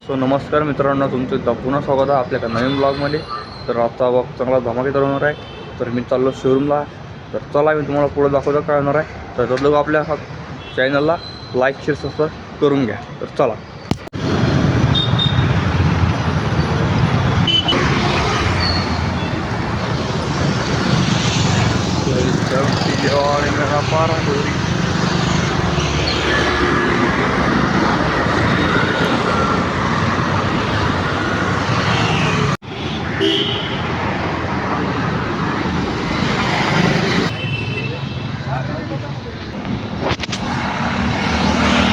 So नमस्कार मित्रांनो, तुमचं पुन्हा स्वागत आहे आपल्या नवीन ब्लॉगमध्ये. तर आता बघ चांगला धमाकेदार होणार आहे. तर मी चाललो शोरूमला. तर चला मी तुम्हाला पुढे दाखवतो काय होणार आहे. तर लोक आपल्या चॅनलला लाईक शेअर सबस्क्राईब करून घ्या. तर चला.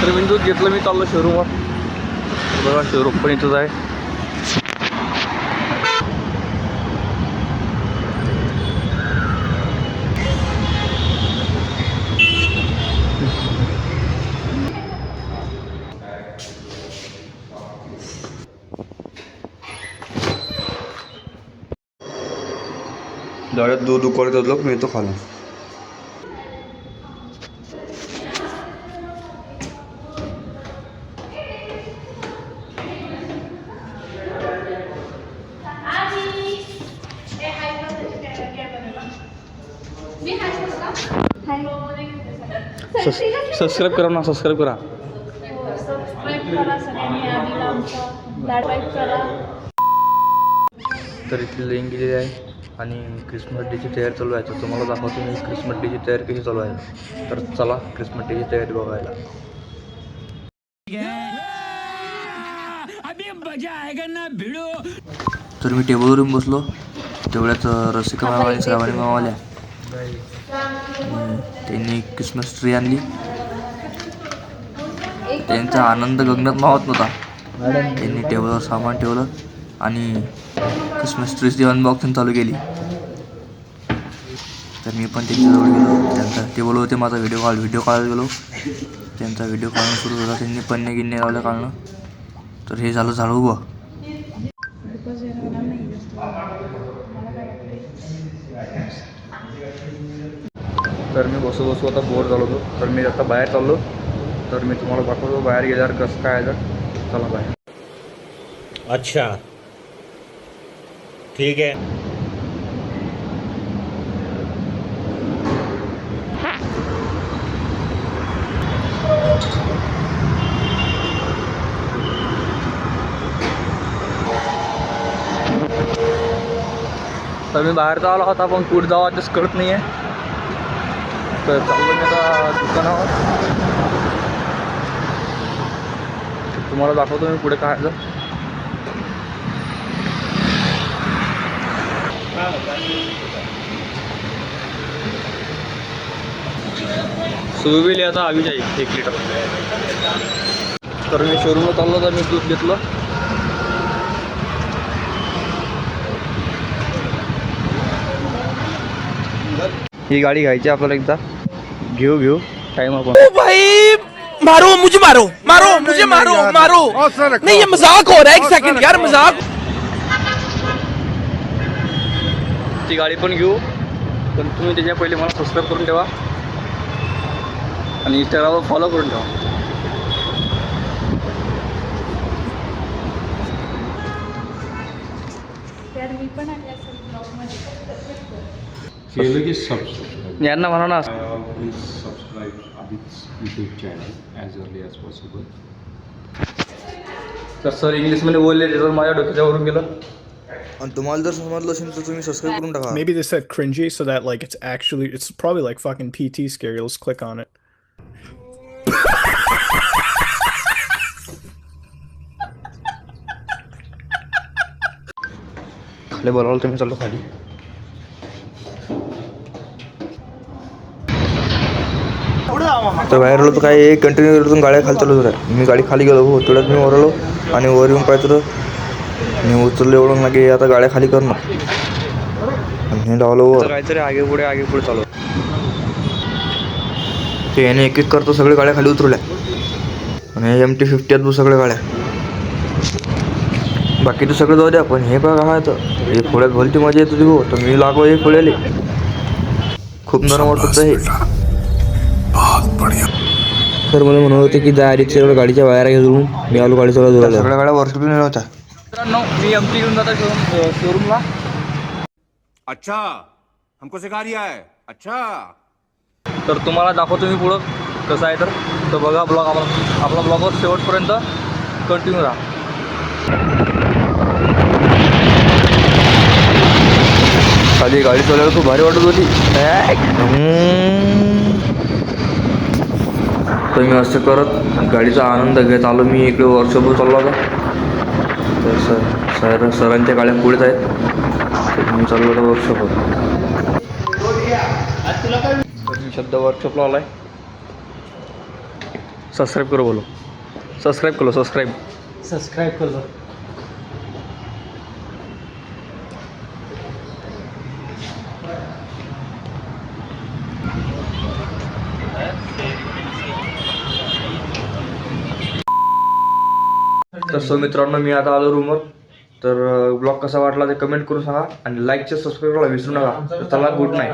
तर बिंदू घेतलं मी चाललो शोरूमवर. बघा शोरूम पण इथंच आहे. गाड्यात दूध उकळतात लोक, मी तो खाला. सबस्क्राईब करा ना, सबस्क्राईब करा. तर इथली लिंक गेलेली आहे आणि क्रिसमस डेची तयारी चालू आहे. तर तुम्हाला दाखवतो मी क्रिसमस डेची तयारी कशी चालू आहे. तर चला क्रिसमस डेची तयारी बघायला. तर मी टेबलवरून बसलो. तेवढ्यात रसिका मामा आणि श्रावणी मामा आल्या. त्यांनी क्रिसमस ट्री आणली. त्यांचा आनंद गगनात मावत नव्हता. त्यांनी टेबलवर सामान ठेवलं आणि क्रिसमस ट्रीची अनबॉक्सिंग चालू केली. तर मी पण त्यांच्याजवळ गेलो. त्यांचा टेबलवर ते माझा व्हिडिओ काढायला गेलो. त्यांचा व्हिडिओ काढणं सुरू झाला. त्यांनी पन्ने गिन्ने लावलं काढणं. तर हे झालं झाडू उभं. तर मी बसू आता बोर झालो होतो. तर मी आता बाहेर चाललो. तर मी तुम्हाला दाखवतो बाहेर गेल्यावर कसं काय आहे. तर चला बाहेर. अच्छा ठीक है. तर मी बाहेर तर आला होता पण कुठं जावं तेच कळत नाही आहे. तर चाललो मी आता दुकानावर. तुम्हाला दाखवतो मी पुढे काय आहे. सुबह आता आवी जाईल 1 लिटर. तर मी शोरूमला चाललो. तर मी दूध घेतलं. ही गाडी घ्यायची आपल्याला एकदा. घेऊ टाइम आपण. भाई मारो मुझे नहीं ये मजाक हो रहा है. 1 सेकंड यार, मजाक. ती गाडी पण घेऊ. पण तुम्ही त्याच्या पहिले मला सबस्क्राईब करून ठेवा आणि इंस्टाग्रामवर फॉलो करून ठेवा. यांना म्हणा ना subscribe Abid's YouTube channel as early as possible. तर सर इंग्लिशमध्ये बोलले त्याच्यावर माझ्या डोक्याच्या वरून गेलं. आणि तुम्हाला जर समजलं असेल तर तुम्ही सबस्क्राईब करून टाका. Maybe they said cringy so that like it's probably like fucking PT scary. Let's click on it. खाली बोलावलं तुम्ही चाललो खाली. तर बाहेर आलो तर काय कंटिन्यू गाड्या खाली चालू होत्या. मी गाडी खाली गेलो. हो तेवढ्यात मी वर आलो आणि वर येऊन पाहिजे तर मी उचललं एवढं लागे. आता गाड्या खाली करणं आणि लावलं वर काहीतरी आगे पुढे चालू. ते याने एक करतो सगळे गाड्या खाली उतरवल्या आणि MT-50 आहेत सगळ्या गाड्या. बाकी तर सगळं जाऊ द्या. पण हे बघा हा तर हे पुढ्यात भलती मजा येत होती. हो तर मी लागलो हे पुढ्याले. खूप नरम वाटत हे. सर मला म्हणत होते की जा आधी तेवढं गाडीच्या वायरा घेऊन मी आलो गाडी चालवत सगळ्या गाड्या वर्कशॉपला नेल्या होत्या. मित्रांनो मी एमटी घेऊन जातो शोरूमला. अच्छा हमको सिखा रिया है. अच्छा तर तुम्हाला दाखवतो मी पुढं कसं आहे तर बघा ब्लॉग आपला ब्लॉगवर शेवटपर्यंत कंटिन्यू राहा. खाली गाडी चालवायला खूप भारी वाटत होती. तर मी असं करत गाडीचा आनंद घेत आलो. मी इकडे वर्कशॉपवर चाललो होता. तर सरांच्या गाड्या पुढेच आहेत. तर मी चाललो होतो वर्कशॉपवर. मी सध्या वर्कशॉपला आला आहे. सबस्क्राईब करो बोलो. सबस्क्राईब करो. सबस्क्राईब करो. तर सो मित्रांनो मी आता आलो रूमवर. तर ब्लॉग कसा वाटला ते कमेंट करून सांगा आणि लाईकचे सबस्क्राईब करायला विसरू नका. तर चला गुड नाईट.